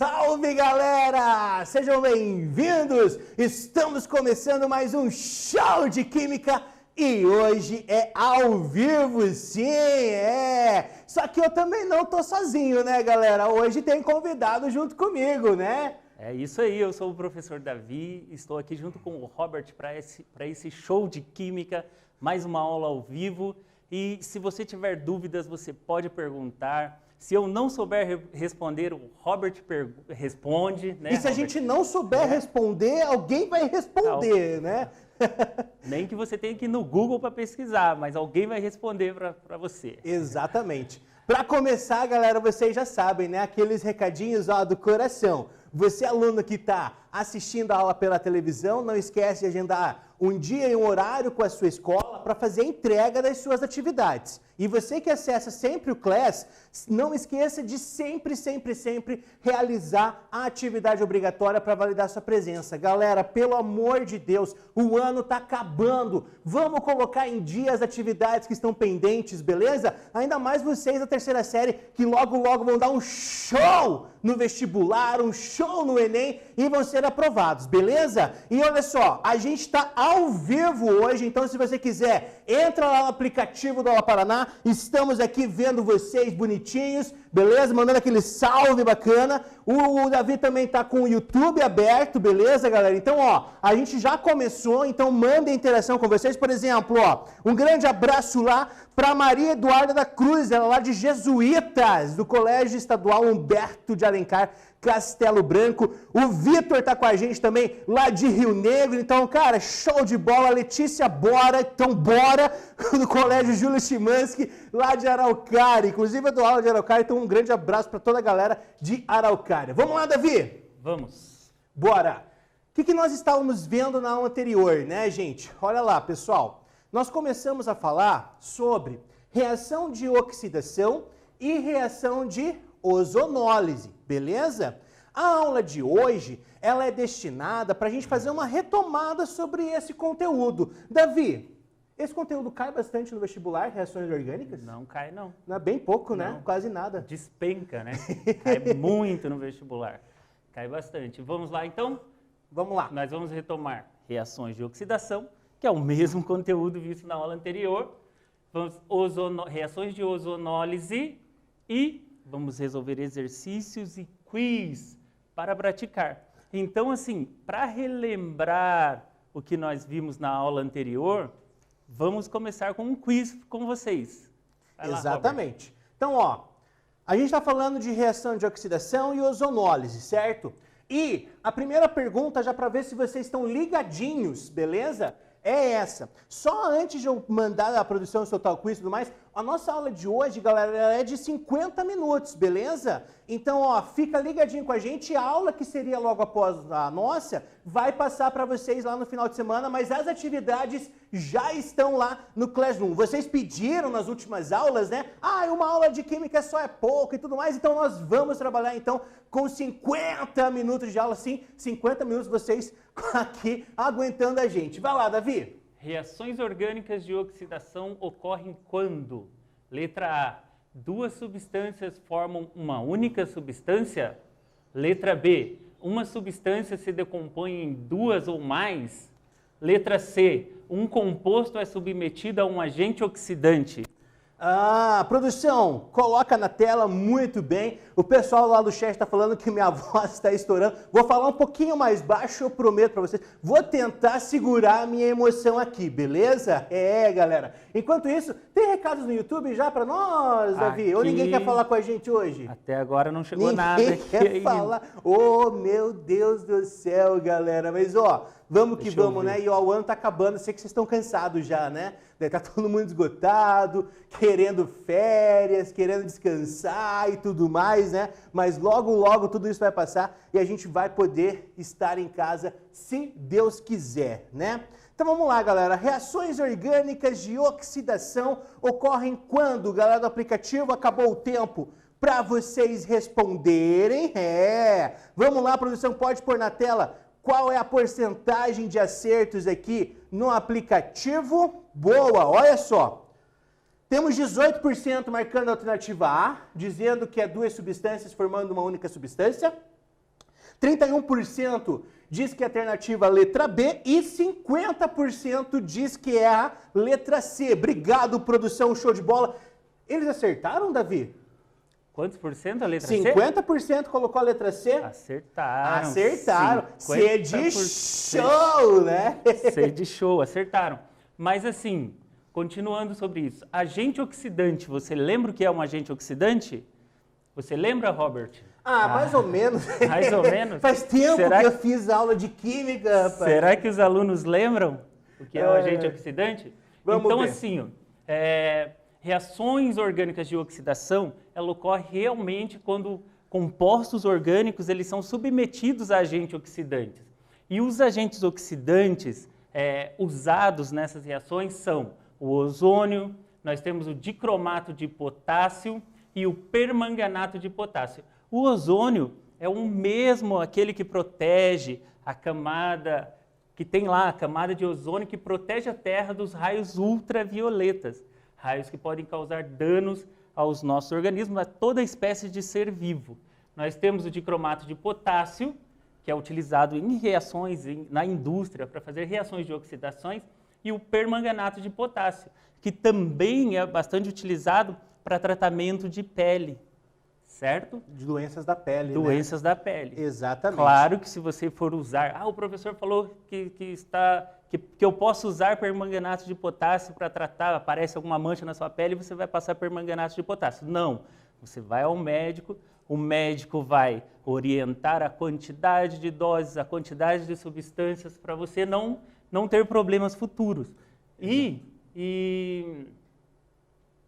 Salve, galera! Sejam bem-vindos! Estamos começando mais um show de química e hoje é ao vivo, sim, Só que eu também não tô sozinho, né, galera? Hoje tem convidado junto comigo, né? É isso aí, eu sou o professor Davi, estou aqui junto com o Robert para esse show de química, mais uma aula ao vivo. E se você tiver dúvidas, você pode perguntar. Se eu não souber responder, o Robert responde, né? E se a gente não souber responder, alguém vai responder, né? Nem que você tenha que ir no Google para pesquisar, mas alguém vai responder para você. Exatamente. Para começar, galera, vocês já sabem, né? Aqueles recadinhos do coração. Você, aluno que está assistindo a aula pela televisão, não esquece de agendar um dia e um horário com a sua escola para fazer a entrega das suas atividades. E você que acessa sempre o Class, não esqueça de sempre realizar a atividade obrigatória para validar sua presença. Galera, pelo amor de Deus, o ano está acabando. Vamos colocar em dia as atividades que estão pendentes, beleza? Ainda mais vocês da terceira série que logo vão dar um show no vestibular, um show no Enem e vão ser aprovados, beleza? E olha só, a gente está ao vivo hoje, então se você quiser, entra lá no aplicativo do Aula Paraná, estamos aqui vendo vocês bonitinhos, beleza? Mandando aquele salve bacana. O Davi também tá com o YouTube aberto, beleza, galera? Então, a gente já começou, então manda interação com vocês. Por exemplo, um grande abraço lá para Maria Eduarda da Cruz, ela lá de Jesuítas, do Colégio Estadual Humberto de Alencar, Castelo Branco. O Vitor tá com a gente também lá de Rio Negro. Então, cara, show de bola. Letícia Bora, então bora, do Colégio Júlio Chimansky, lá de Araucária. Inclusive, eu dou aula de Araucária, então um grande abraço para toda a galera de Araucária. Vamos lá, Davi? Vamos. Bora. O que nós estávamos vendo na aula anterior, né, gente? Olha lá, pessoal. Nós começamos a falar sobre reação de oxidação e reação de ozonólise, beleza? A aula de hoje, ela é destinada para a gente fazer uma retomada sobre esse conteúdo. Davi, esse conteúdo cai bastante no vestibular, reações orgânicas? Não cai, não. Não é bem pouco, não. Né? Quase nada. Despenca, né? Cai muito no vestibular. Cai bastante. Vamos lá, então? Vamos lá. Nós vamos retomar reações de oxidação, que é o mesmo conteúdo visto na aula anterior. Vamos reações de ozonólise e vamos resolver exercícios e quiz para praticar. Então, assim, para relembrar o que nós vimos na aula anterior, vamos começar com um quiz com vocês. Vai Exatamente. Lá, então, a gente está falando de reação de oxidação e ozonólise, certo? E a primeira pergunta, já para ver se vocês estão ligadinhos, beleza? É essa. Só antes de eu mandar a produção soltar o quiz e tudo mais, a nossa aula de hoje, galera, ela é de 50 minutos, beleza? Então, fica ligadinho com a gente. A aula que seria logo após a nossa vai passar para vocês lá no final de semana, mas as atividades já estão lá no Classroom. Vocês pediram nas últimas aulas, né? Uma aula de química só é pouco e tudo mais, então nós vamos trabalhar então com 50 minutos de aula, sim, 50 minutos vocês aqui aguentando a gente. Vai lá, Davi. Reações orgânicas de oxidação ocorrem quando? Letra A. Duas substâncias formam uma única substância? Letra B. Uma substância se decompõe em duas ou mais? Letra C. Um composto é submetido a um agente oxidante? Produção, coloca na tela, muito bem. O pessoal lá do chat está falando que minha voz está estourando. Vou falar um pouquinho mais baixo, eu prometo para vocês. Vou tentar segurar a minha emoção aqui, beleza? Galera. Enquanto isso, tem recados no YouTube já para nós, Davi? Aqui... Ou ninguém quer falar com a gente hoje? Até agora não chegou nada. Ninguém quer falar. Meu Deus do céu, galera. Mas, vamos que vamos, né? E o ano tá acabando, sei que vocês estão cansados já, né? Tá todo mundo esgotado, querendo férias, querendo descansar e tudo mais, né? Mas logo tudo isso vai passar e a gente vai poder estar em casa se Deus quiser, né? Então vamos lá, galera. Reações orgânicas de oxidação ocorrem quando, galera do aplicativo, acabou o tempo para vocês responderem. Vamos lá, produção, pode pôr na tela qual é a porcentagem de acertos aqui no aplicativo. Boa, olha só. Temos 18% marcando a alternativa A, dizendo que é duas substâncias formando uma única substância. 31% diz que é a alternativa letra B e 50% diz que é a letra C. Obrigado, produção, show de bola. Eles acertaram, Davi? Quantos por cento a letra C? 50% colocou a letra C. Acertaram. Acertaram. C de show, né? C de show, acertaram. Mas assim, continuando sobre isso, agente oxidante, você lembra o que é um agente oxidante? Você lembra, Robert? Mais ou menos. Mais ou menos? Faz tempo que eu fiz aula de química, rapaz. Será que os alunos lembram o que é um agente oxidante? Vamos então, ver. assim, reações orgânicas de oxidação, ela ocorre realmente quando compostos orgânicos eles são submetidos a agentes oxidantes. E os agentes oxidantes usados nessas reações são o ozônio, nós temos o dicromato de potássio e o permanganato de potássio. O ozônio é o mesmo, aquele que protege a camada, que tem lá a camada de ozônio que protege a Terra dos raios ultravioletas, raios que podem causar danos aos nossos organismos, a toda espécie de ser vivo. Nós temos o dicromato de potássio, que é utilizado em reações na indústria para fazer reações de oxidações, e o permanganato de potássio, que também é bastante utilizado para tratamento de pele, certo? De doenças da pele, Doenças da pele. Exatamente. Claro que se você for usar... o professor falou que eu posso usar permanganato de potássio para tratar, aparece alguma mancha na sua pele e você vai passar permanganato de potássio. Não, você vai ao médico, o médico vai orientar a quantidade de doses, a quantidade de substâncias para você não ter problemas futuros. E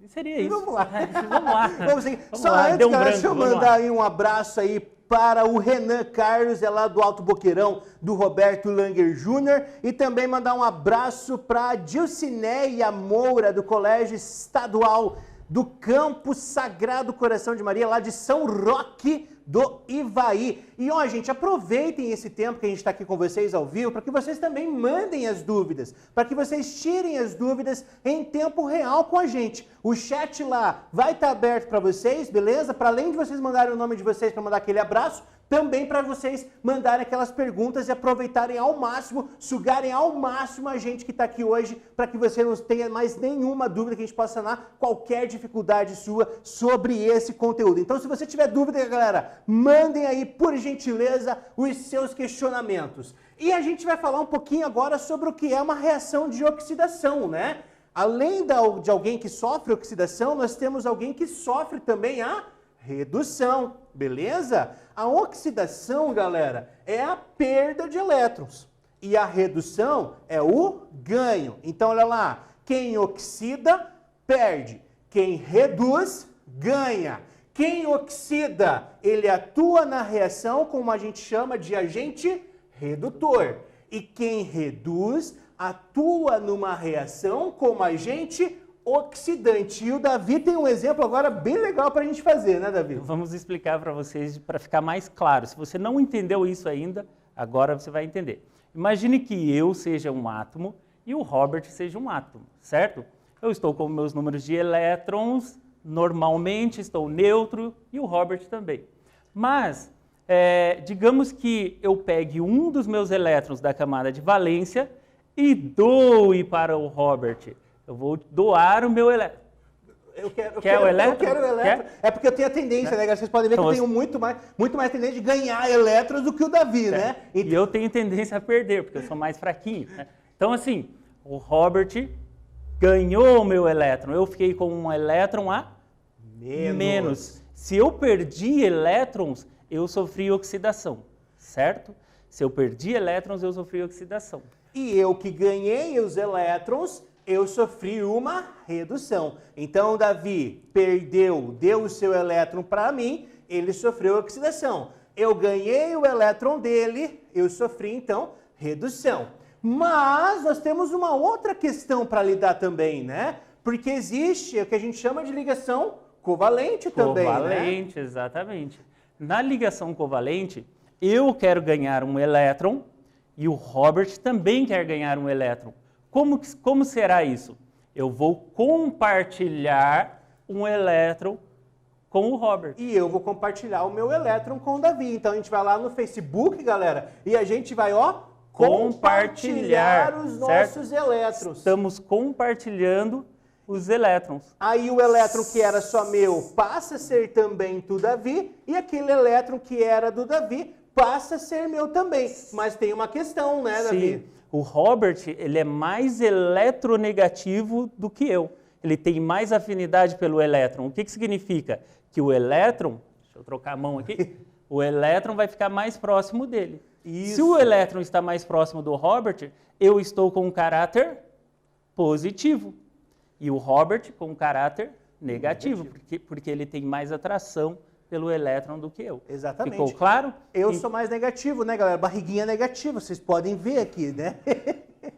seria isso. Vamos lá. Vamos lá. Vamos seguir. Vamos Só lá. antes, Deu um cara, branco, deixa eu vamos mandar lá. aí um abraço aí para o Renan Carlos, é lá do Alto Boqueirão, do Roberto Langer Júnior, e também mandar um abraço para a Dilcineia Moura, do Colégio Estadual do Campo Sagrado Coração de Maria, lá de São Roque do Ivaí. E ó, gente, aproveitem esse tempo que a gente está aqui com vocês ao vivo para que vocês também mandem as dúvidas, para que vocês tirem as dúvidas em tempo real com a gente. O chat lá vai estar aberto para vocês, beleza? Para além de vocês mandarem o nome de vocês para mandar aquele abraço, também para vocês mandarem aquelas perguntas e aproveitarem ao máximo, sugarem ao máximo a gente que está aqui hoje, para que você não tenha mais nenhuma dúvida, que a gente possa sanar qualquer dificuldade sua sobre esse conteúdo. Então, se você tiver dúvida, galera, mandem aí, por gentileza, os seus questionamentos. E a gente vai falar um pouquinho agora sobre o que é uma reação de oxidação, né? Além de alguém que sofre oxidação, nós temos alguém que sofre também a redução, beleza? A oxidação, galera, é a perda de elétrons e a redução é o ganho. Então, olha lá, quem oxida, perde. Quem reduz, ganha. Quem oxida, ele atua na reação como a gente chama de agente redutor. E quem reduz, atua numa reação como agente oxidante. E o Davi tem um exemplo agora bem legal para a gente fazer, né, Davi? Vamos explicar para vocês, para ficar mais claro. Se você não entendeu isso ainda, agora você vai entender. Imagine que eu seja um átomo e o Robert seja um átomo, certo? Eu estou com meus números de elétrons, normalmente estou neutro e o Robert também. Mas, digamos que eu pegue um dos meus elétrons da camada de valência e doe para o Robert. Eu vou doar o meu elétron. Eu quero o elétron? Eu quero o elétron. É porque eu tenho a tendência, né? Vocês podem ver que eu tenho muito mais tendência de ganhar elétrons do que o Davi, né? E eu tenho tendência a perder, porque eu sou mais fraquinho, né? Então, assim, o Robert ganhou o meu elétron. Eu fiquei com um elétron a menos. Se eu perdi elétrons, eu sofri oxidação, certo? Se eu perdi elétrons, eu sofri oxidação. E eu que ganhei os elétrons, eu sofri uma redução. Então, Davi deu o seu elétron para mim, ele sofreu oxidação. Eu ganhei o elétron dele, eu sofri, então, redução. Mas nós temos uma outra questão para lidar também, né? Porque existe o que a gente chama de ligação covalente também, né? Covalente, exatamente. Na ligação covalente, eu quero ganhar um elétron e o Robert também quer ganhar um elétron. Como será isso? Eu vou compartilhar um elétron com o Robert. E eu vou compartilhar o meu elétron com o Davi. Então a gente vai lá no Facebook, galera, e a gente vai, ó, compartilhar os nossos elétrons. Estamos compartilhando os elétrons. Aí o elétron que era só meu passa a ser também do Davi, e aquele elétron que era do Davi passa a ser meu também. Mas tem uma questão, né, Davi? Sim. O Robert, ele é mais eletronegativo do que eu. Ele tem mais afinidade pelo elétron. O que significa? Que o elétron, deixa eu trocar a mão aqui, o elétron vai ficar mais próximo dele. Isso. Se o elétron está mais próximo do Robert, eu estou com um caráter positivo. E o Robert com um caráter negativo. Porque ele tem mais atração pelo elétron do que eu. Exatamente. Ficou claro? Eu sou mais negativo, né, galera? Barriguinha negativa, vocês podem ver aqui, né?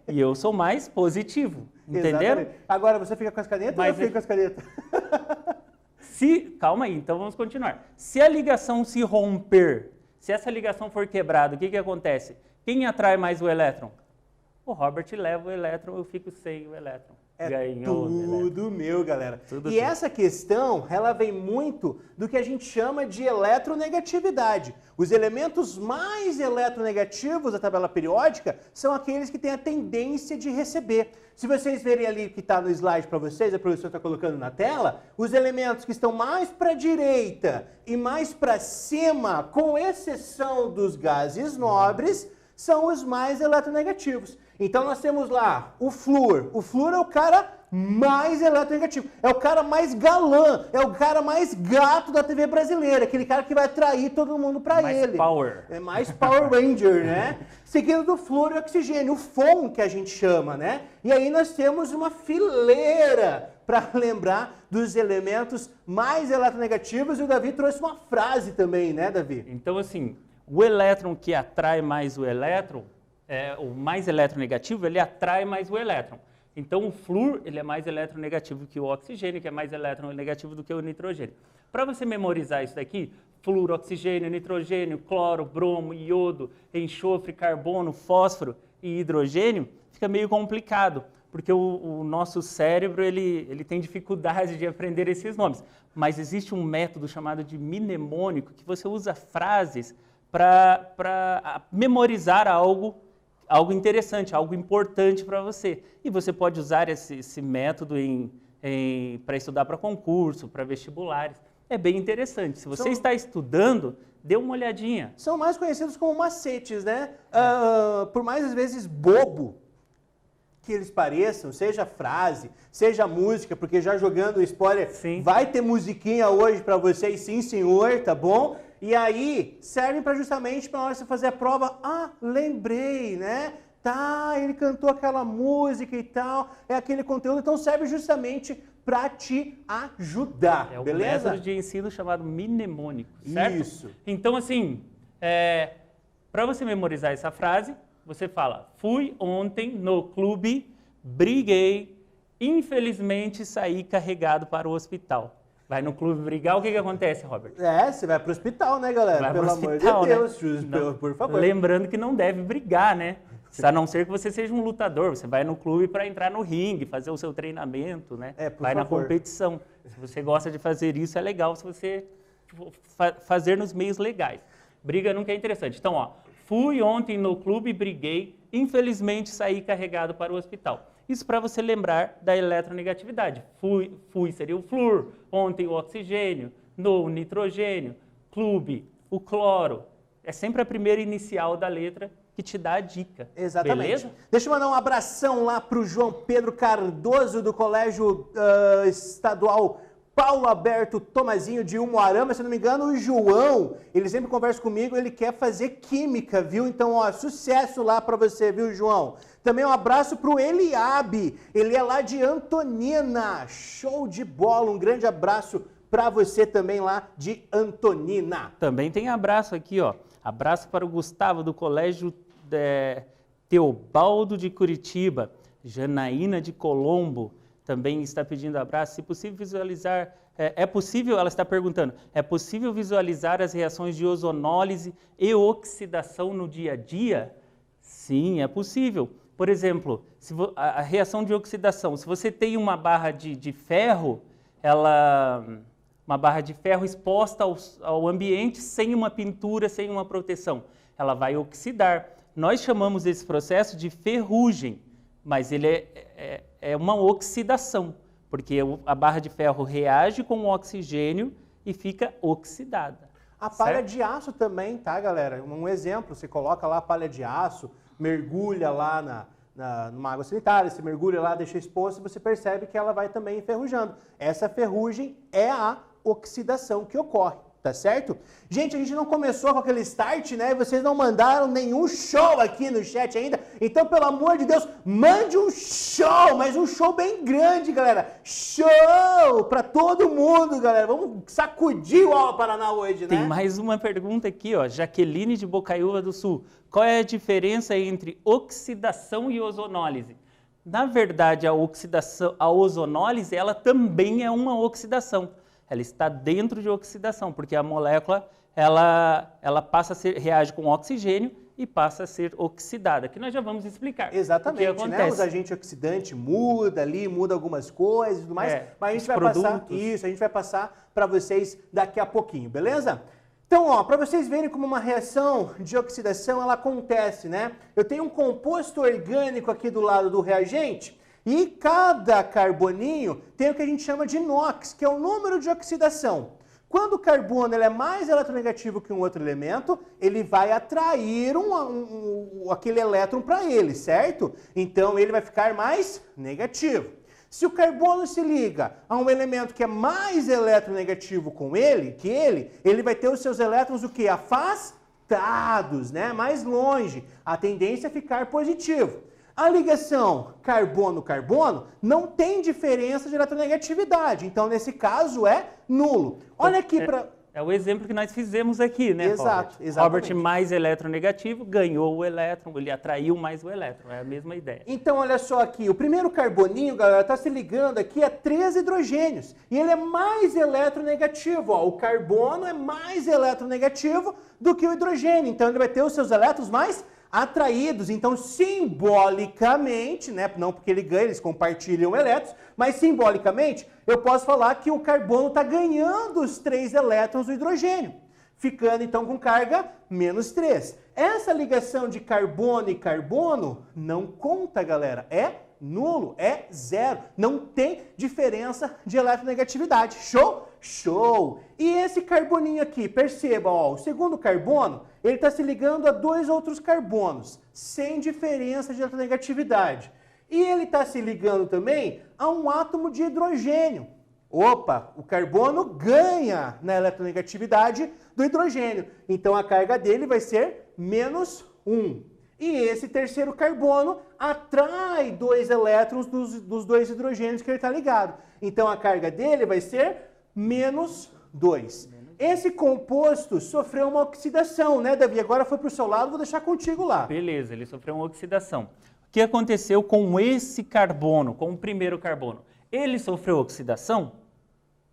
E eu sou mais positivo. Entenderam? Exatamente. Agora você fica com as canetas ou eu fico com as canetas? Calma aí, então vamos continuar. Se a ligação se romper, se essa ligação for quebrada, o que acontece? Quem atrai mais o elétron? O Robert leva o elétron, eu fico sem o elétron. Ganhou tudo meu, galera. Tudo. Essa questão, ela vem muito do que a gente chama de eletronegatividade. Os elementos mais eletronegativos da tabela periódica são aqueles que têm a tendência de receber. Se vocês verem ali que está no slide para vocês, a produção está colocando na tela, os elementos que estão mais para a direita e mais para cima, com exceção dos gases nobres, são os mais eletronegativos. Então nós temos lá o flúor. O flúor é o cara mais eletronegativo. É o cara mais galã. É o cara mais gato da TV brasileira. Aquele cara que vai atrair todo mundo para ele. Mais power. É mais Power Ranger, né? Seguindo do flúor e oxigênio. O FON que a gente chama, né? E aí nós temos uma fileira para lembrar dos elementos mais eletronegativos. E o Davi trouxe uma frase também, né, Davi? Então, assim, o elétron que atrai mais o elétron, o mais eletronegativo, ele atrai mais o elétron. Então, o flúor, ele é mais eletronegativo que o oxigênio, que é mais eletronegativo do que o nitrogênio. Para você memorizar isso daqui, flúor, oxigênio, nitrogênio, cloro, bromo, iodo, enxofre, carbono, fósforo e hidrogênio, fica meio complicado, porque o nosso cérebro, ele tem dificuldade de aprender esses nomes. Mas existe um método chamado de mnemônico, que você usa frases para memorizar algo interessante, algo importante para você. E você pode usar esse método para estudar para concurso, para vestibulares. É bem interessante. Se você está estudando, dê uma olhadinha. São mais conhecidos como macetes, né? Por mais às vezes bobo que eles pareçam, seja frase, seja música, porque já jogando o spoiler, sim, vai ter musiquinha hoje para vocês, sim senhor, tá bom? E aí, servem para justamente para na hora de você fazer a prova, lembrei, né? Tá, ele cantou aquela música e tal, é aquele conteúdo, então serve justamente para te ajudar, beleza? É um método de ensino chamado mnemônico, certo? Isso. Então, assim, para você memorizar essa frase, você fala, fui ontem no clube, briguei, infelizmente saí carregado para o hospital. Vai no clube brigar, o que acontece, Robert? Você vai pro hospital, né, galera? Pelo amor de Deus, por favor. Lembrando que não deve brigar, né? A não ser que você seja um lutador. Você vai no clube para entrar no ringue, fazer o seu treinamento, né? Vai na competição. Se você gosta de fazer isso, é legal se você fazer nos meios legais. Briga nunca é interessante. Então, ó, fui ontem no clube, briguei, infelizmente saí carregado para o hospital. Isso para você lembrar da eletronegatividade. Fui seria o flúor, ontem o oxigênio, no nitrogênio, clube, o cloro. É sempre a primeira inicial da letra que te dá a dica. Exatamente. Beleza? Deixa eu mandar um abração lá para o João Pedro Cardoso, do Colégio Estadual Paulo Alberto Tomazinho de Umuarama, se não me engano, o João, ele sempre conversa comigo, ele quer fazer química, viu? Então, ó, sucesso lá para você, viu, João? Também um abraço para o Eliabe, ele é lá de Antonina, show de bola, um grande abraço para você também lá de Antonina. Também tem abraço aqui, ó, abraço para o Gustavo do Colégio Teobaldo de Curitiba, Janaína de Colombo, também está pedindo abraço. Se possível visualizar, ela está perguntando, é possível visualizar as reações de ozonólise e oxidação no dia a dia? Sim, é possível. Por exemplo, a reação de oxidação, se você tem uma barra de ferro, uma barra de ferro exposta ao ambiente sem uma pintura, sem uma proteção. Ela vai oxidar. Nós chamamos esse processo de ferrugem, mas ele é uma oxidação, porque a barra de ferro reage com o oxigênio e fica oxidada. A palha de aço também, tá, galera? Um exemplo, você coloca lá a palha de aço, mergulha lá numa água sanitária, você mergulha lá, deixa exposto, você percebe que ela vai também enferrujando. Essa ferrugem é a oxidação que ocorre, tá certo? Gente, a gente não começou com aquele start, né? Vocês não mandaram nenhum show aqui no chat ainda. Então, pelo amor de Deus, mande um show, mas um show bem grande, galera. Show pra todo mundo, galera. Vamos sacudir o Aula Paraná hoje, né? Tem mais uma pergunta aqui, ó. Jaqueline de Bocaiúva do Sul. Qual é a diferença entre oxidação e ozonólise? Na verdade, a ozonólise, ela também é uma oxidação. Ela está dentro de oxidação, porque a molécula ela passa a reage com oxigênio e passa a ser oxidada, que nós já vamos explicar. Exatamente, o que acontece. Né? Os agentes oxidantes muda algumas coisas e tudo mais, mas a gente vai passar isso, a gente vai passar para vocês daqui a pouquinho, beleza? Então, ó, para vocês verem como uma reação de oxidação ela acontece, né? Eu tenho um composto orgânico aqui do lado do reagente, e cada carboninho tem o que a gente chama de NOx, que é o número de oxidação. Quando o carbono ele é mais eletronegativo que um outro elemento, ele vai atrair aquele elétron para ele, certo? Então ele vai ficar mais negativo. Se o carbono se liga a um elemento que é mais eletronegativo que ele vai ter os seus elétrons o quê? Afastados, né? Mais longe. A tendência é ficar positivo. A ligação carbono-carbono não tem diferença de eletronegatividade, então nesse caso é nulo. Olha aqui para... É o exemplo que nós fizemos aqui, né, Exato, Robert? exatamente. Robert mais eletronegativo ganhou o elétron, ele atraiu mais o elétron, é a mesma ideia. Então olha só aqui, o primeiro carboninho, galera, está se ligando aqui a 3 hidrogênios e ele é mais eletronegativo, ó. O carbono é mais eletronegativo do que o hidrogênio, então ele vai ter os seus elétrons mais atraídos, então simbolicamente, né, não porque ele ganha, eles compartilham elétrons, mas simbolicamente eu posso falar que o carbono está ganhando os 3 elétrons do hidrogênio, ficando então com carga menos 3. Essa ligação de carbono e carbono não conta, galera, é nulo, é zero, não tem diferença de eletronegatividade. Show? Show! E esse carboninho aqui, perceba, ó, o segundo carbono, ele está se ligando a 2 outros carbonos, sem diferença de eletronegatividade. E ele está se ligando também a um átomo de hidrogênio. Opa, o carbono ganha na eletronegatividade do hidrogênio, então a carga dele vai ser menos 1. E esse terceiro carbono atrai 2 elétrons dos 2 hidrogênios que ele está ligado. Então a carga dele vai ser menos 2. Esse composto sofreu uma oxidação, né, Davi? Agora foi para o seu lado, vou deixar contigo lá. Beleza, ele sofreu uma oxidação. O que aconteceu com esse carbono, com o primeiro carbono? Ele sofreu oxidação?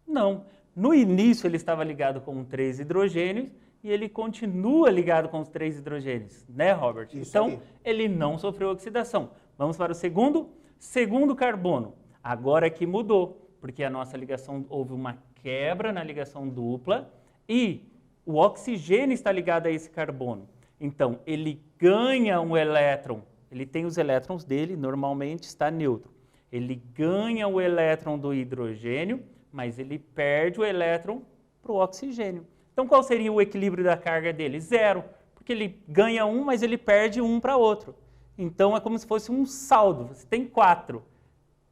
Não. No início ele estava ligado com 3 hidrogênios, e ele continua ligado com os 3 hidrogênios, né, Robert? Isso então, aí. ele não sofreu oxidação. Vamos para o segundo carbono. Agora que mudou, porque a nossa ligação, houve uma quebra na ligação dupla e o oxigênio está ligado a esse carbono. Então, ele ganha um elétron, ele tem os elétrons dele, normalmente está neutro. Ele ganha o elétron do hidrogênio, mas ele perde o elétron para o oxigênio. Então, qual seria o equilíbrio da carga dele? 0, porque ele ganha um, mas ele perde um para outro. Então, é como se fosse um saldo. Você tem 4,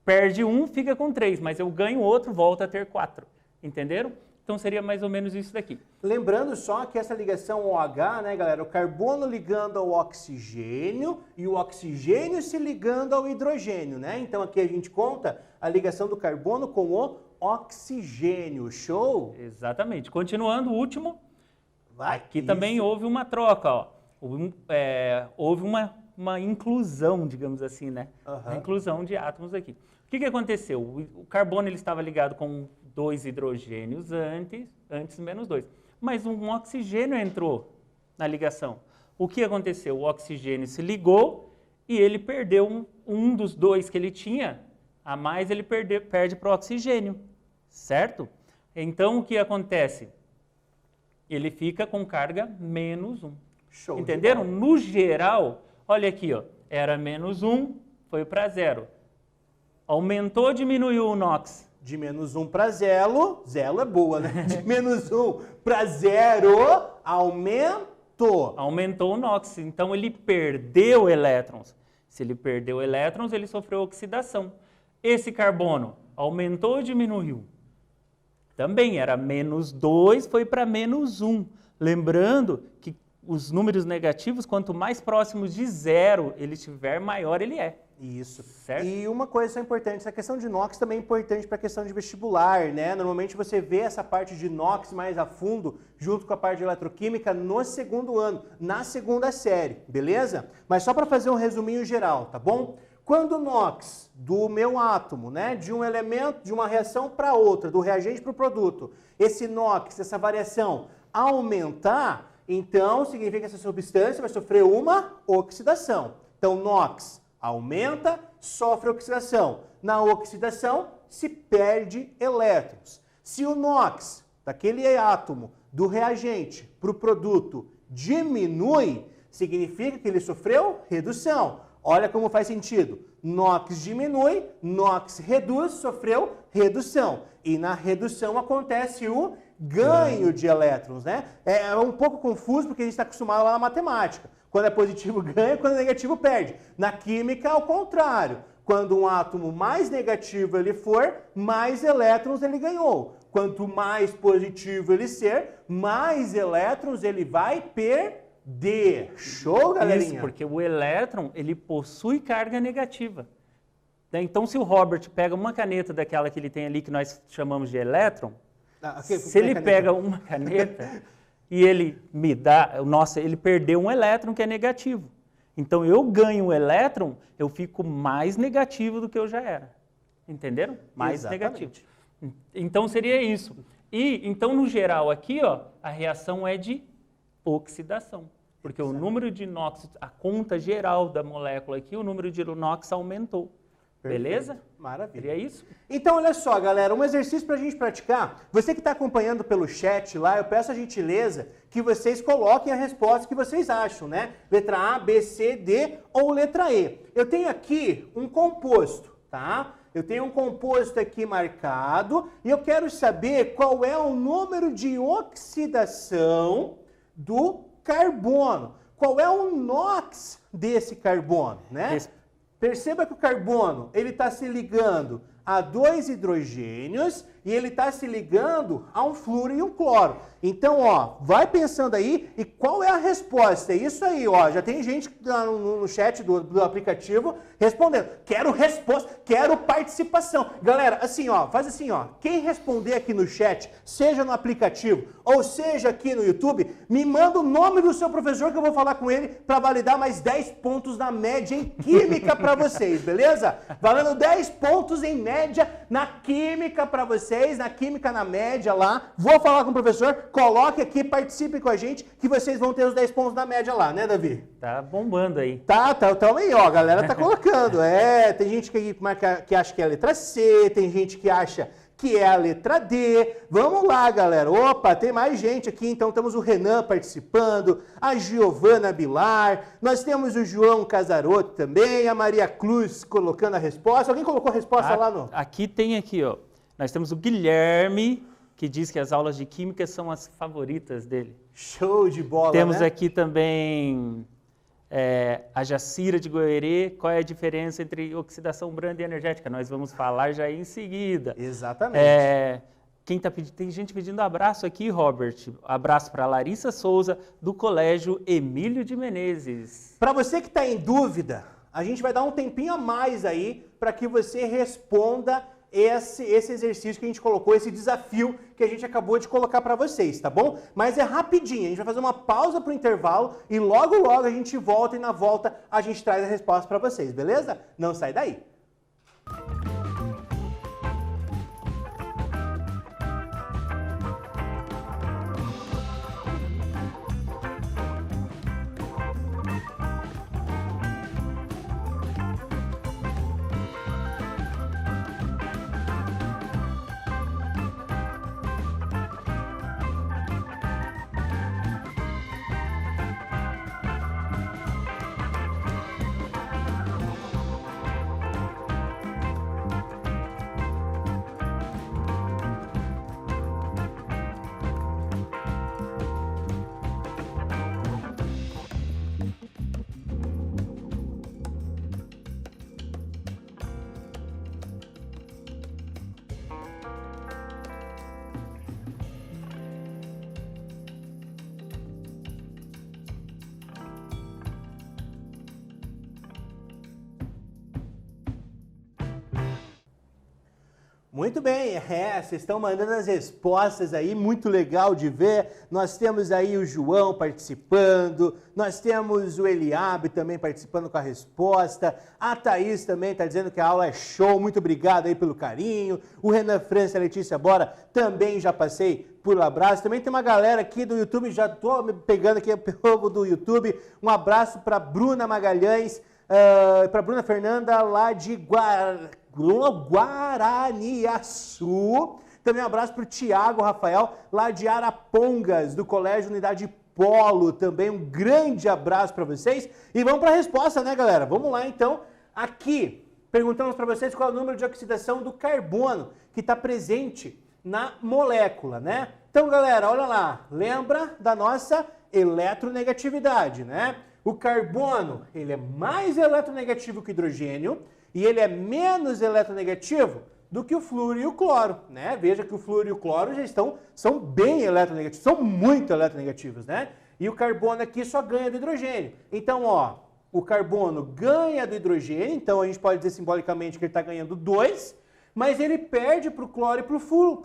perde um, fica com 3, mas eu ganho outro, volta a ter 4. Entenderam? Então, seria mais ou menos isso daqui. Lembrando só que essa ligação OH, né, galera, o carbono ligando ao oxigênio e o oxigênio se ligando ao hidrogênio, né? Então, aqui a gente conta a ligação do carbono com o oxigênio. Show? Exatamente. Continuando, o último. Aqui isso. também houve uma troca, ó. Houve uma inclusão, digamos assim, né? Uma inclusão de átomos aqui. O que aconteceu? O carbono ele estava ligado com 2 hidrogênios antes menos 2. Mas um oxigênio entrou na ligação. O que aconteceu? O oxigênio se ligou e ele perdeu um dos 2 que ele tinha, a mais ele perde para o oxigênio, certo? Então, o que acontece? Ele fica com carga -1. Show. Entenderam? No geral, olha aqui, ó, era -1, foi para 0. Aumentou, diminuiu o NOx? De -1 para 0, 0 é boa, né? De -1 para 0, aumentou. Aumentou o NOx, então ele perdeu elétrons. Se ele perdeu elétrons, ele sofreu oxidação. Esse carbono aumentou ou diminuiu? Também era -2, foi para -1. Lembrando que os números negativos, quanto mais próximos de 0 ele estiver, maior ele é. Isso. Certo? E uma coisa importante, essa questão de NOx também é importante para a questão de vestibular, né? Normalmente você vê essa parte de NOx mais a fundo, junto com a parte de eletroquímica, no segundo ano, na segunda série, beleza? Mas só para fazer um resuminho geral, tá bom? Quando o NOx do meu átomo, né, de um elemento, de uma reação para outra, do reagente para o produto, esse NOx, essa variação aumentar, então significa que essa substância vai sofrer uma oxidação. Então, NOx aumenta, sofre oxidação. Na oxidação, se perde elétrons. Se o NOx, daquele átomo, do reagente para o produto, diminui, significa que ele sofreu redução. Olha como faz sentido. NOx diminui, NOx reduz, sofreu redução. E na redução acontece o ganho de elétrons, né? É um pouco confuso porque a gente está acostumado lá na matemática. Quando é positivo ganha, quando é negativo perde. Na química, ao contrário. Quando um átomo mais negativo ele for, mais elétrons ele ganhou. Quanto mais positivo ele ser, mais elétrons ele vai perder. Show, galerinha? Isso, porque o elétron, ele possui carga negativa. Então, se o Robert pega uma caneta daquela que ele tem ali, que nós chamamos de elétron, se ele pega uma caneta e ele me dá, nossa, ele perdeu um elétron que é negativo. Então, eu ganho um elétron, eu fico mais negativo do que eu já era. Entenderam? Mais negativo. Então, seria isso. E, então, no geral aqui, ó, a reação é de oxidação. Porque o número de NOx, a conta geral da molécula aqui, o número de NOx aumentou. Perfeito. Beleza? Maravilha. Seria isso? Então, olha só, galera, um exercício para a gente praticar. Você que está acompanhando pelo chat lá, eu peço a gentileza que vocês coloquem a resposta que vocês acham, né? Letra A, B, C, D ou letra E. Eu tenho aqui um composto, tá? Eu tenho um composto aqui marcado e eu quero saber qual é o número de oxidação do carbono. Qual é o NOx desse carbono, né? Perceba que o carbono, ele está se ligando a 2 hidrogênios e ele está se ligando a um flúor e um cloro. Então, ó, vai pensando aí e qual é a resposta? É isso aí, ó, já tem gente lá no chat do aplicativo respondendo. Quero resposta, quero participação. Galera, assim, ó, faz assim, ó, quem responder aqui no chat, seja no aplicativo ou seja aqui no YouTube, me manda o nome do seu professor que eu vou falar com ele para validar mais 10 pontos na média em química para vocês, beleza? Valendo 10 pontos em média na química para vocês, na química na média lá. Vou falar com o professor, coloque aqui, participe com a gente, que vocês vão ter os 10 pontos na média lá, né, Davi? Tá bombando aí. Tá aí, ó, a galera tá colocando. Tem gente que acha que é a letra C, tem gente que acha que é a letra D. Vamos lá, galera. Opa, tem mais gente aqui. Então temos o Renan participando, a Giovana Bilar, nós temos o João Casaroto também, a Maria Cruz colocando a resposta. Alguém colocou a resposta lá no... Aqui tem aqui, ó. Nós temos o Guilherme, que diz que as aulas de química são as favoritas dele. Show de bola, Temos né? aqui também a Jacira de Goerê. Qual é a diferença entre oxidação branda e energética? Nós vamos falar já em seguida. Exatamente. Tem gente pedindo abraço aqui, Robert. Abraço para Larissa Souza, do Colégio Emílio de Menezes. Para você que está em dúvida, a gente vai dar um tempinho a mais aí para que você responda esse exercício que a gente colocou, esse desafio que a gente acabou de colocar para vocês, tá bom? Mas é rapidinho, a gente vai fazer uma pausa para o intervalo e logo a gente volta e na volta a gente traz a resposta para vocês, beleza? Não sai daí. Muito bem, vocês estão mandando as respostas aí, muito legal de ver. Nós temos aí o João participando, nós temos o Eliabe também participando com a resposta, a Thaís também está dizendo que a aula é show, muito obrigado aí pelo carinho. O Renan França e a Letícia Bora também já passei por abraço. Também tem uma galera aqui do YouTube, já estou pegando aqui o povo do YouTube. Um abraço para Bruna Magalhães, para Bruna Fernanda lá de Guaraniaçu. Também um abraço para o Tiago Rafael, lá de Arapongas, do Colégio Unidade Polo. Também um grande abraço para vocês. E vamos para a resposta, né, galera? Vamos lá, então. Aqui, perguntamos para vocês qual é o número de oxidação do carbono que está presente na molécula, né? Então, galera, olha lá. Lembra da nossa eletronegatividade, né? O carbono, ele é mais eletronegativo que o hidrogênio, e ele é menos eletronegativo do que o flúor e o cloro, né? Veja que o flúor e o cloro já são bem eletronegativos, são muito eletronegativos, né? E o carbono aqui só ganha do hidrogênio. Então, ó, o carbono ganha do hidrogênio, então a gente pode dizer simbolicamente que ele está ganhando 2, mas ele perde para o cloro e para o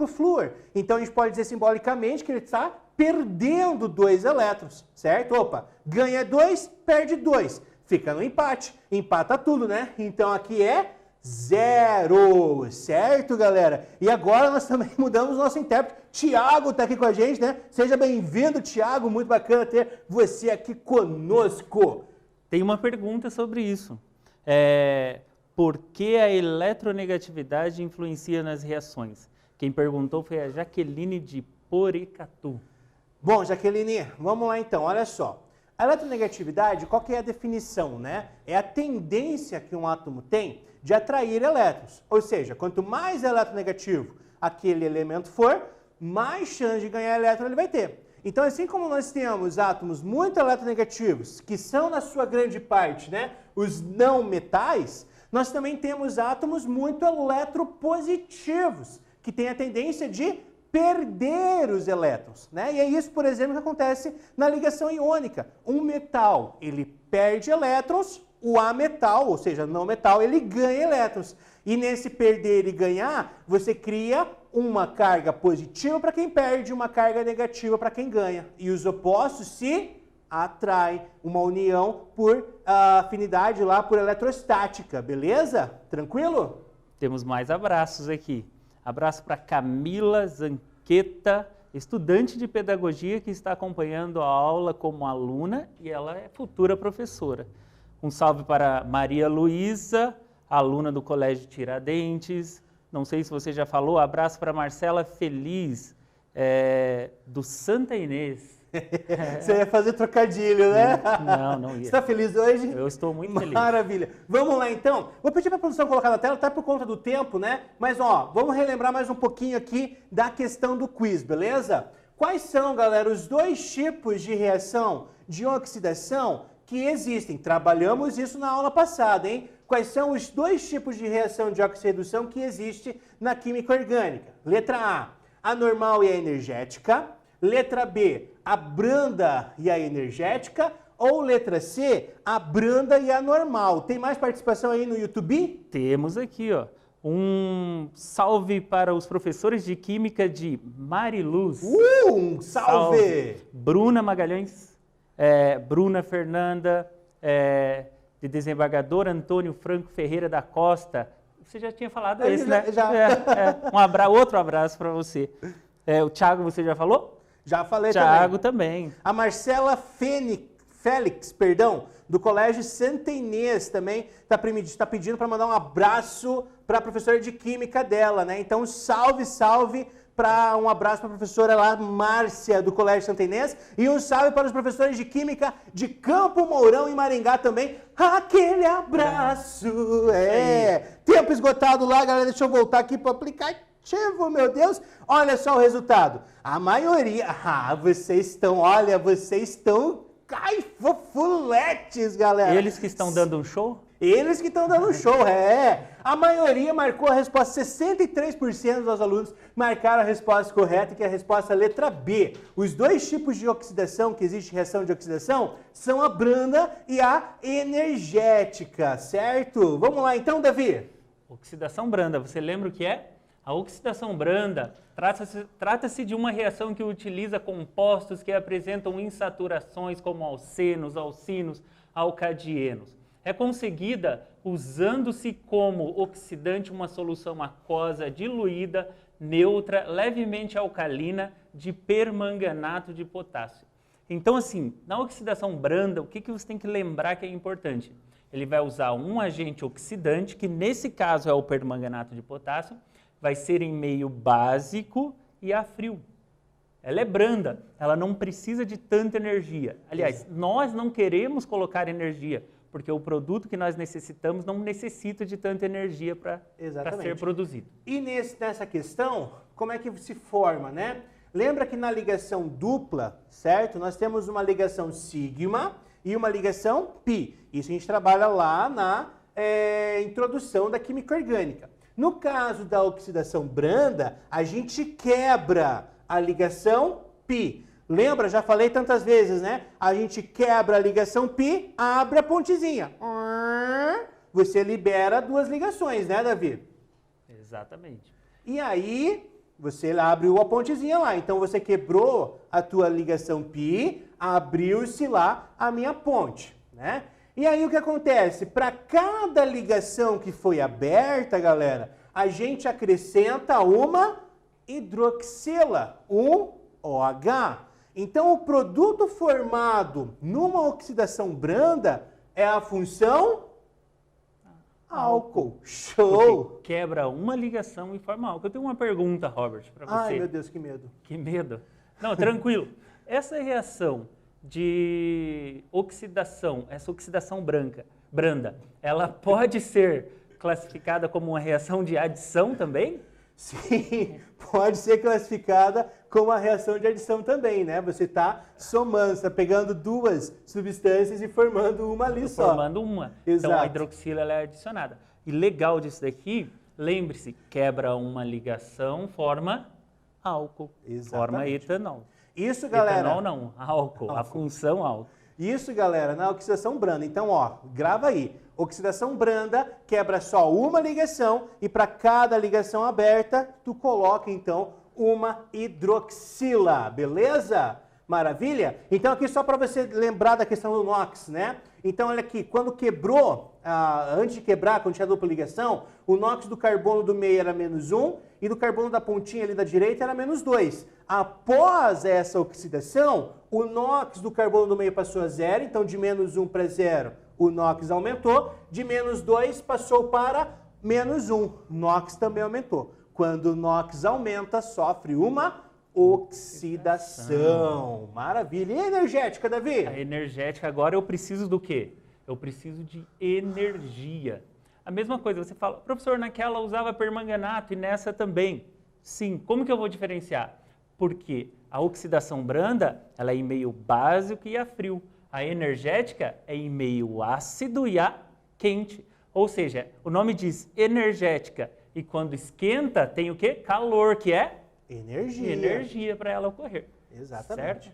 flúor. Então a gente pode dizer simbolicamente que ele está perdendo 2 elétrons, certo? Opa, ganha 2, perde 2. Fica no empate. Empata tudo, né? Então aqui é 0, certo, galera? E agora nós também mudamos o nosso intérprete. Tiago está aqui com a gente, né? Seja bem-vindo, Tiago. Muito bacana ter você aqui conosco. Tem uma pergunta sobre isso. Por que a eletronegatividade influencia nas reações? Quem perguntou foi a Jaqueline de Porecatu. Bom, Jaqueline, vamos lá então. Olha só. A eletronegatividade, qual que é a definição, né? É a tendência que um átomo tem de atrair elétrons. Ou seja, quanto mais eletronegativo aquele elemento for, mais chance de ganhar elétron ele vai ter. Então, assim como nós temos átomos muito eletronegativos, que são, na sua grande parte, né, os não metais, nós também temos átomos muito eletropositivos, que têm a tendência de perder os elétrons, né? E é isso, por exemplo, que acontece na ligação iônica. Um metal, ele perde elétrons, o ametal, ou seja, não metal, ele ganha elétrons. E nesse perder e ganhar, você cria uma carga positiva para quem perde, uma carga negativa para quem ganha. E os opostos se atraem, uma união por afinidade lá, por eletrostática, beleza? Tranquilo? Temos mais abraços aqui. Abraço para Camila Zanqueta, estudante de pedagogia que está acompanhando a aula como aluna e ela é futura professora. Um salve para Maria Luísa, aluna do Colégio Tiradentes. Não sei se você já falou. Abraço para Marcela Feliz, do Santa Inês. Você ia fazer trocadilho, né? Não ia. Você está feliz hoje? Eu estou muito feliz. Maravilha. Vamos lá, então. Vou pedir para a produção colocar na tela, tá por conta do tempo, né? Mas, ó, vamos relembrar mais um pouquinho aqui da questão do quiz, beleza? Quais são, galera, os 2 tipos de reação de oxidação que existem? Trabalhamos isso na aula passada, hein? Quais são os 2 tipos de reação de oxirredução que existe na química orgânica? Letra A, a normal e a energética. Letra B, a branda e a energética. Ou letra C, a branda e a normal. Tem mais participação aí no YouTube? Temos aqui, ó. Um salve para os professores de Química de Mariluz. Um salve! Bruna Magalhães, Bruna Fernanda, de desembargador Antônio Franco Ferreira da Costa. Você já tinha falado esse, né? Já. Outro abraço para você. O Thiago, você já falou? Já falei Thiago também. A Marcela Félix, do Colégio Santa Inês também está pedindo para mandar um abraço para a professora de Química dela, né? Então, salve um abraço para a professora lá, Márcia, do Colégio Santa Inês, e um salve para os professores de Química de Campo Mourão e Maringá também. Aquele abraço! Tempo esgotado lá, galera, deixa eu voltar aqui para o aplicativo, meu Deus. Olha só o resultado. A maioria... vocês estão caifofuletes, galera. Eles que estão dando um show? Eles que estão dando um show, A maioria marcou a resposta, 63% dos alunos marcaram a resposta correta, que é a resposta letra B. Os 2 tipos de oxidação, que existe reação de oxidação, são a branda e a energética, certo? Vamos lá então, Davi? Oxidação branda, você lembra o que é? A oxidação branda trata-se de uma reação que utiliza compostos que apresentam insaturações como alcenos, alcinos, alcadienos. É conseguida usando-se como oxidante uma solução aquosa diluída, neutra, levemente alcalina de permanganato de potássio. Então, assim, na oxidação branda, o que você tem que lembrar que é importante? Ele vai usar um agente oxidante, que nesse caso é o permanganato de potássio, vai ser em meio básico e a frio. Ela é branda, ela não precisa de tanta energia. Aliás, nós não queremos colocar energia, porque o produto que nós necessitamos não necessita de tanta energia para ser produzido. E nessa questão, como é que se forma, né? Lembra que na ligação dupla, certo? Nós temos uma ligação sigma e uma ligação pi. Isso a gente trabalha lá na introdução da química orgânica. No caso da oxidação branda, a gente quebra a ligação pi. Lembra? Já falei tantas vezes, né? A gente quebra a ligação pi, abre a pontezinha. Você libera duas ligações, né, Davi? Exatamente. E aí, você abriu a pontezinha lá. Então, você quebrou a tua ligação pi, abriu-se lá a minha ponte, né? E aí, o que acontece? Para cada ligação que foi aberta, galera, a gente acrescenta uma hidroxila, um OH. Então, o produto formado numa oxidação branda é a função álcool. Show! Porque quebra uma ligação e forma álcool. Eu tenho uma pergunta, Robert, para você. Ai, meu Deus, que medo. Que medo. Não, tranquilo. Essa reação de oxidação, essa oxidação branda, ela pode ser classificada como uma reação de adição também? Sim, pode ser classificada como uma reação de adição também, né? Você está somando, está pegando duas substâncias e formando uma ali só. Formando uma. Exato. Então a hidroxila ela é adicionada. E legal disso daqui, lembre-se, quebra uma ligação, forma álcool, Exatamente. Forma etanol. Isso, galera. Etanol não, álcool, a função álcool. Isso, galera, na oxidação branda. Então, ó, grava aí. Oxidação branda quebra só uma ligação e para cada ligação aberta, tu coloca, então, uma hidroxila, beleza? Maravilha? Então, aqui só para você lembrar da questão do NOx, né? Então, olha aqui, quando quebrou, antes de quebrar, quando tinha dupla ligação, o NOx do carbono do meio era -1 e do carbono da pontinha ali da direita era -2. Após essa oxidação, o NOx do carbono do meio passou a 0, então de -1 para 0, o NOx aumentou, de -2 passou para -1, NOx também aumentou. Quando o NOx aumenta, sofre uma oxidação. Maravilha. E a energética, Davi? A energética, agora eu preciso do quê? Eu preciso de energia. A mesma coisa, você fala, professor, naquela usava permanganato e nessa também. Sim, como que eu vou diferenciar? Porque a oxidação branda, ela é em meio básico e a frio. A energética é em meio ácido e a quente. Ou seja, o nome diz energética. E quando esquenta, tem o quê? Calor, que é? Energia. Energia para ela ocorrer. Exatamente. Certo?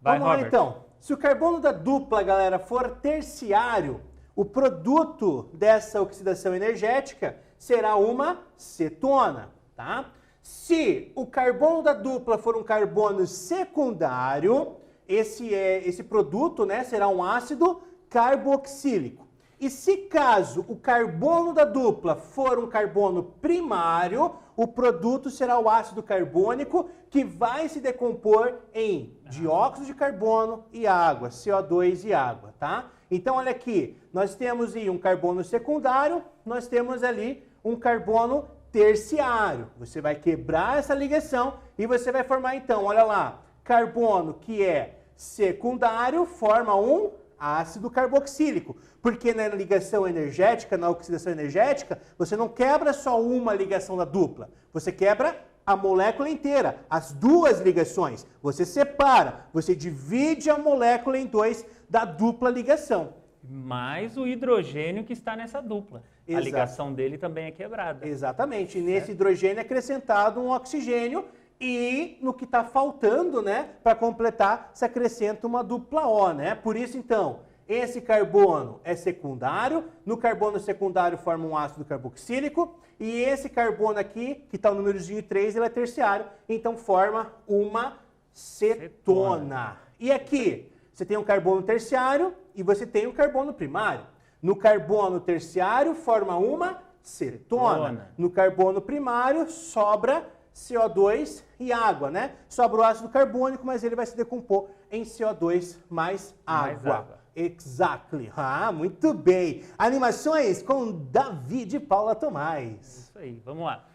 Vai, Vamos lá, Robert. então. Se o carbono da dupla, galera, for terciário, o produto dessa oxidação energética será uma cetona, tá? Se o carbono da dupla for um carbono secundário, esse produto, né, será um ácido carboxílico. E se caso o carbono da dupla for um carbono primário, o produto será o ácido carbônico, que vai se decompor em dióxido de carbono e água, CO2 e água, tá? Então, olha aqui, nós temos aí um carbono secundário, nós temos ali um carbono terciário. Você vai quebrar essa ligação e você vai formar, então, olha lá, carbono que é secundário forma um ácido carboxílico, porque na ligação energética, na oxidação energética, você não quebra só uma ligação da dupla, você quebra a molécula inteira, as duas ligações. Você separa, você divide a molécula em dois da dupla ligação. Mais o hidrogênio que está nessa dupla. Exato. A ligação dele também é quebrada. Exatamente, e nesse hidrogênio é acrescentado um oxigênio e no que está faltando, né, para completar, se acrescenta uma dupla O, né? Por isso, então, Esse carbono é secundário, no carbono secundário forma um ácido carboxílico, e esse carbono aqui, que está o númerozinho 3, ele é terciário, então forma uma cetona. E aqui, você tem um carbono terciário e você tem um carbono primário. No carbono terciário forma uma cetona. No carbono primário sobra CO2 e água, né? Sobra o ácido carbônico, mas ele vai se decompor em CO2 mais água. Exactly. Ah, muito bem. Animações com David e Paula Tomás. Isso aí, vamos lá.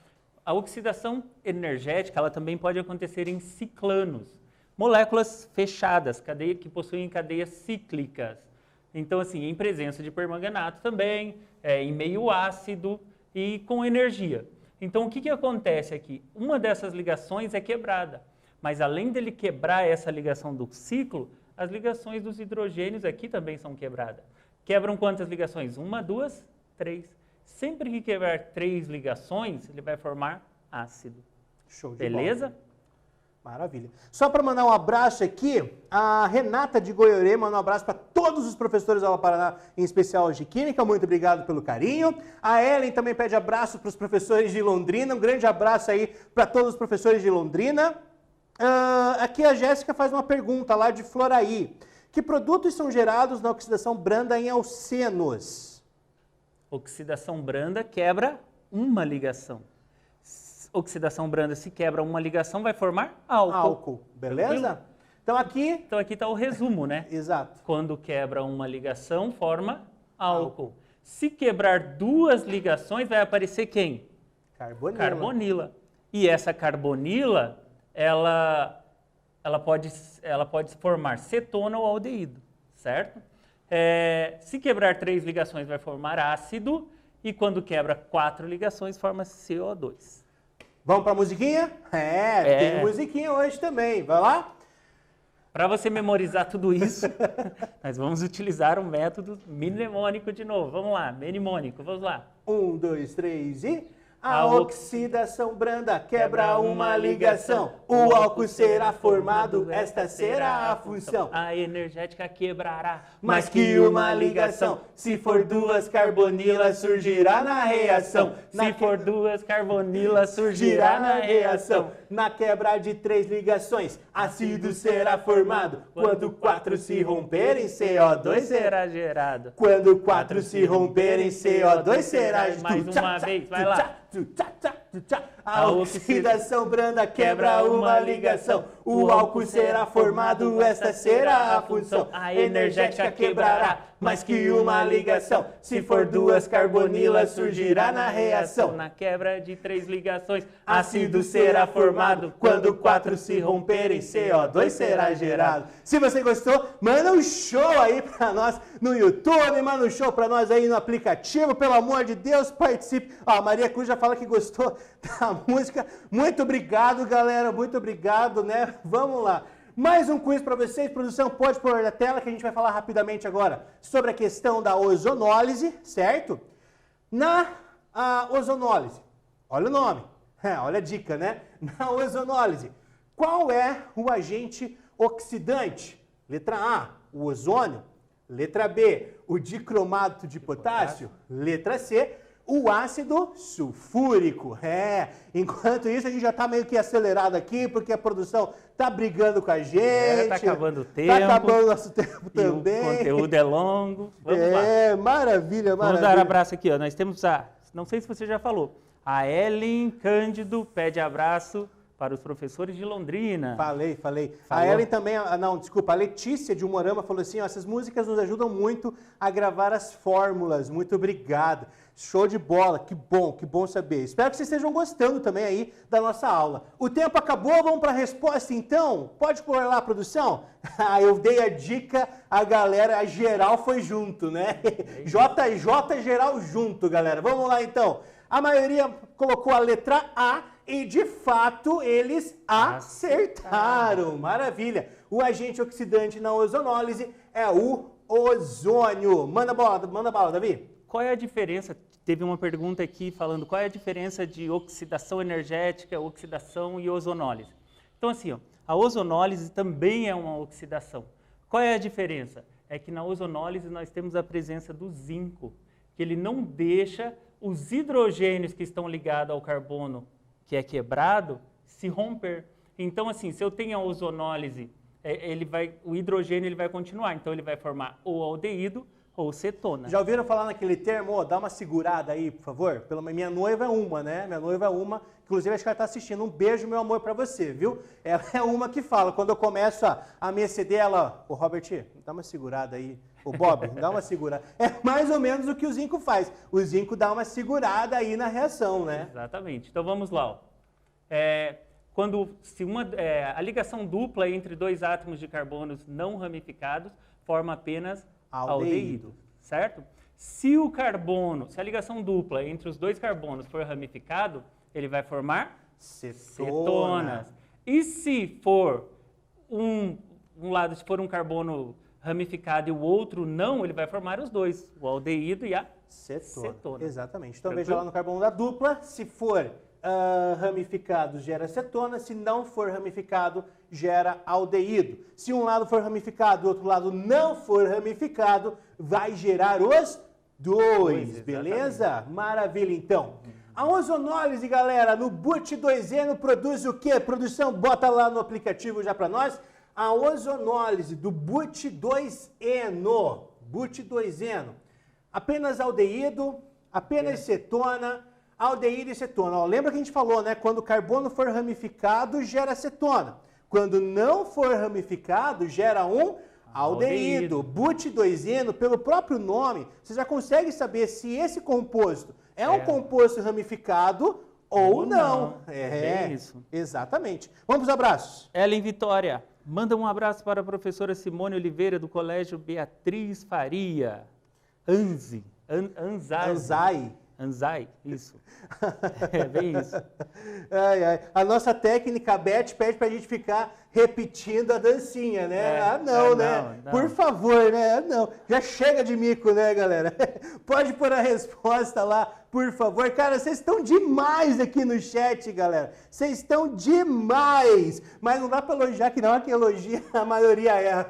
A oxidação energética, ela também pode acontecer em ciclanos, moléculas fechadas, que possuem cadeias cíclicas. Então, assim, em presença de permanganato também, em meio ácido e com energia. Então, o que acontece aqui? Uma dessas ligações é quebrada, mas além dele quebrar essa ligação do ciclo, as ligações dos hidrogênios aqui também são quebradas. Quebram quantas ligações? 1, 2, 3. Sempre que quebrar 3 ligações, ele vai formar ácido. Show de Beleza? bola. Maravilha. Só para mandar um abraço aqui, a Renata de Goiorê manda um abraço para todos os professores da Aula Paraná, em especial de Química. Muito obrigado pelo carinho. A Ellen também pede abraço para os professores de Londrina. Um grande abraço aí para todos os professores de Londrina. Aqui a Jéssica faz uma pergunta lá de Floraí. Que produtos são gerados na oxidação branda em alcenos? Oxidação branda quebra uma ligação. Oxidação branda, se quebra uma ligação, vai formar álcool. Beleza? Então aqui está o resumo, né? Exato. Quando quebra uma ligação, forma álcool. Se quebrar 2 ligações, vai aparecer quem? Carbonila. E essa carbonila, ela pode formar cetona ou aldeído, certo? Se quebrar 3 ligações, vai formar ácido. E quando quebra 4 ligações, forma CO2. Vamos para a musiquinha? Tem musiquinha hoje também. Vai lá? Para você memorizar tudo isso, nós vamos utilizar o método mnemônico de novo. Vamos lá, mnemônico, vamos lá. 1, 2, 3 e... A oxidação branda quebra uma ligação, o álcool será formado, esta será a função. A energética quebrará mais que uma ligação, se for 2 carbonilas surgirá na reação. Se for 2 carbonilas surgirá na reação. Na quebra de 3 ligações, ácido será formado. Quando 4 se romperem, CO2 será gerado. Quando 4 se romperem, CO2 será gerado. Mais uma vez, vai lá. A oxidação branda quebra uma ligação, o álcool será formado, esta será a função. A energética quebrará mais que uma ligação, se for 2 carbonilas surgirá na reação. Na quebra de 3 ligações, ácido será formado. Quando 4 se romperem, CO2 será gerado. Se você gostou, manda um show aí pra nós no YouTube, manda um show pra nós aí no aplicativo, pelo amor de Deus, participe. A Maria Cruz já fala que gostou da música. Muito obrigado, galera, muito obrigado, né? Vamos lá. Mais um quiz para vocês, produção, pode pôr na tela que a gente vai falar rapidamente agora sobre a questão da ozonólise, certo? Na ozonólise, olha o nome, olha a dica, né? Na ozonólise, qual é o agente oxidante? Letra A, o ozônio. Letra B, o dicromato de potássio. Letra C, o ácido sulfúrico. Enquanto isso a gente já está meio que acelerado aqui, porque a produção está brigando com a gente. Está acabando o tempo. Está acabando o nosso tempo também. O conteúdo é longo. Vamos lá. Maravilha. Vamos dar abraço aqui, ó. Nós temos não sei se você já falou, a Ellen Cândido pede abraço para os professores de Londrina. Falei. Falou? A Ellen também, a Letícia de Umorama falou assim, ó, essas músicas nos ajudam muito a gravar as fórmulas. Muito obrigado. Show de bola, que bom saber. Espero que vocês estejam gostando também aí da nossa aula. O tempo acabou, vamos para a resposta então? Pode pôr lá, produção? Eu dei a dica, a galera, a geral foi junto, né? JJ geral junto, galera. Vamos lá então. A maioria colocou a letra A e de fato eles acertaram. Maravilha. O agente oxidante na ozonólise é o ozônio. Manda bala, Davi. Qual é a diferença? Teve uma pergunta aqui falando qual é a diferença de oxidação energética, oxidação e ozonólise. Então assim, ó, a ozonólise também é uma oxidação. Qual é a diferença? é que na ozonólise nós temos a presença do zinco, que ele não deixa os hidrogênios que estão ligados ao carbono que é quebrado se romper. Então, assim, se eu tenho a ozonólise, o hidrogênio ele vai continuar, então ele vai formar ou aldeído ou cetona. Já ouviram falar naquele termo? Dá uma segurada aí, por favor. Minha noiva é uma, né? Minha noiva é uma. Inclusive, acho que ela está assistindo. Um beijo, meu amor, para você, viu? Ela é uma que fala. Quando eu começo a me exceder, ela... Ô, Robert, dá uma segurada aí. Ô, Bob, dá uma segurada. É mais ou menos o que o zinco faz. O zinco dá uma segurada aí na reação, né? Exatamente. Então, vamos lá. Ó. A ligação dupla entre dois átomos de carbonos não ramificados forma apenas aldeído, certo? Se a ligação dupla entre os dois carbonos for ramificado, ele vai formar cetonas. E se for um lado, se for um carbono ramificado e o outro não, ele vai formar os dois, o aldeído e a cetona. Exatamente. Então, veja lá no carbono da dupla, se for ramificado, gera cetona. Se não for ramificado, gera aldeído. Se um lado for ramificado e o outro lado não for ramificado, vai gerar os dois, beleza? Maravilha, então. A ozonólise, galera, no but2eno produz o quê? Produção, bota lá no aplicativo já para nós. A ozonólise do but2eno. But2eno. Apenas aldeído, apenas cetona, aldeído e cetona. Ó, lembra que a gente falou, né? Quando o carbono for ramificado, gera cetona. Quando não for ramificado, gera um aldeído. But2eno, pelo próprio nome, você já consegue saber se esse composto é um composto ramificado ou não. É isso. Exatamente. Vamos para os abraços. Ellen Vitória, manda um abraço para a professora Simone Oliveira, do Colégio Beatriz Faria. Anzai, isso. É bem isso. A nossa técnica, a Beth, pede pra gente ficar repetindo a dancinha, né? Não. Por favor, né? Não. Já chega de mico, né, galera? Pode pôr a resposta lá, por favor. Cara, vocês estão demais aqui no chat, galera. Vocês estão demais. Mas não dá pra elogiar, que não é que elogia, a maioria é.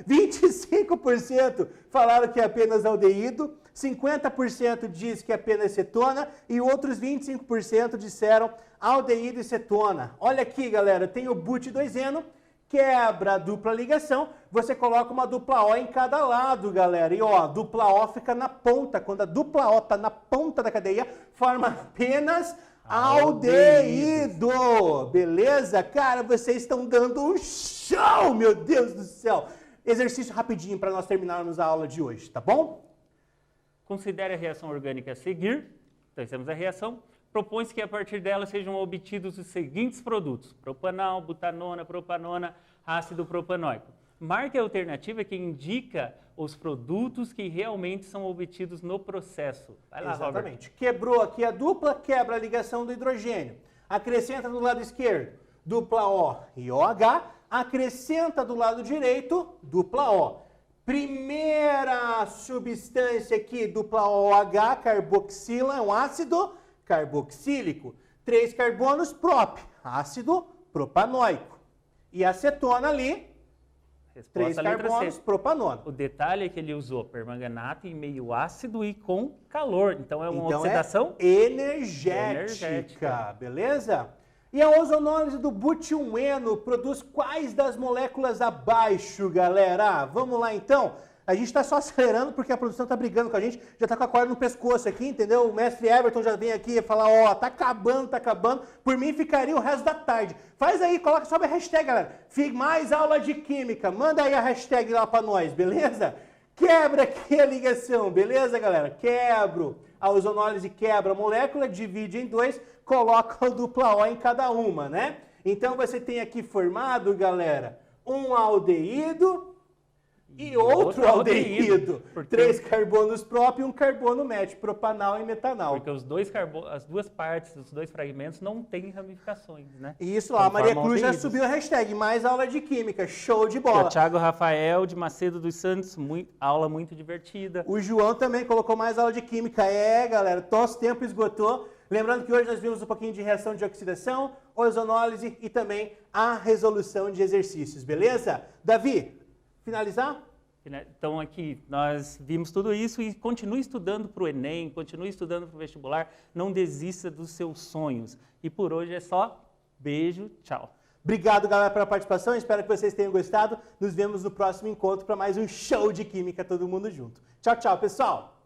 25% falaram que é apenas aldeído. 50% diz que é apenas cetona e outros 25% disseram aldeído e cetona. Olha aqui, galera, tem o but2eno, quebra a dupla ligação, você coloca uma dupla O em cada lado, galera. E ó, a dupla O fica na ponta. Quando a dupla O está na ponta da cadeia, forma apenas aldeído. Beleza? Cara, vocês estão dando um show, meu Deus do céu. Exercício rapidinho para nós terminarmos a aula de hoje, tá bom? Considere a reação orgânica a seguir. Então, temos a reação. Propõe-se que a partir dela sejam obtidos os seguintes produtos: propanal, butanona, propanona, ácido propanóico. Marque a alternativa que indica os produtos que realmente são obtidos no processo. Vai lá, exatamente. Robert. Quebrou aqui a dupla, quebra a ligação do hidrogênio. Acrescenta do lado esquerdo dupla O e OH. Acrescenta do lado direito dupla O. Primeira substância aqui, dupla OH, carboxila, é um ácido carboxílico. 3 carbonos, prop, ácido propanóico. E acetona ali, 3 carbonos, propanona. O detalhe é que ele usou permanganato em meio ácido e com calor. Então é uma oxidação energética, beleza? E a ozonólise do but2eno produz quais das moléculas abaixo, galera? Vamos lá, então. A gente está só acelerando porque a produção está brigando com a gente. Já está com a corda no pescoço aqui, entendeu? O mestre Everton já vem aqui e fala, ó, tá acabando, tá acabando. Por mim, ficaria o resto da tarde. Faz aí, coloca, sobe a hashtag, galera. Mais aula de química. Manda aí a hashtag lá para nós, beleza? Quebra aqui a ligação, beleza, galera? Quebro. A ozonólise quebra a molécula, divide em 2, coloca o dupla O em cada uma, né? Então você tem aqui formado, galera, um aldeído e outro aldeído. 3 carbonos prop e um carbono match, propanal e metanal. Porque as duas partes, os dois fragmentos não têm ramificações, né? Isso lá, a Maria Cruz já subiu a hashtag, mais aula de química, show de bola. O Thiago Rafael de Macedo dos Santos, aula muito divertida. O João também colocou mais aula de química. Galera, nosso tempo esgotou. Lembrando que hoje nós vimos um pouquinho de reação de oxidação, ozonólise e também a resolução de exercícios, beleza? Davi, finalizar? Então aqui nós vimos tudo isso e continue estudando para o Enem, continue estudando para o vestibular, não desista dos seus sonhos. E por hoje é só. Beijo, tchau. Obrigado, galera, pela participação. Espero que vocês tenham gostado. Nos vemos no próximo encontro para mais um show de química, todo mundo junto. Tchau, tchau, pessoal!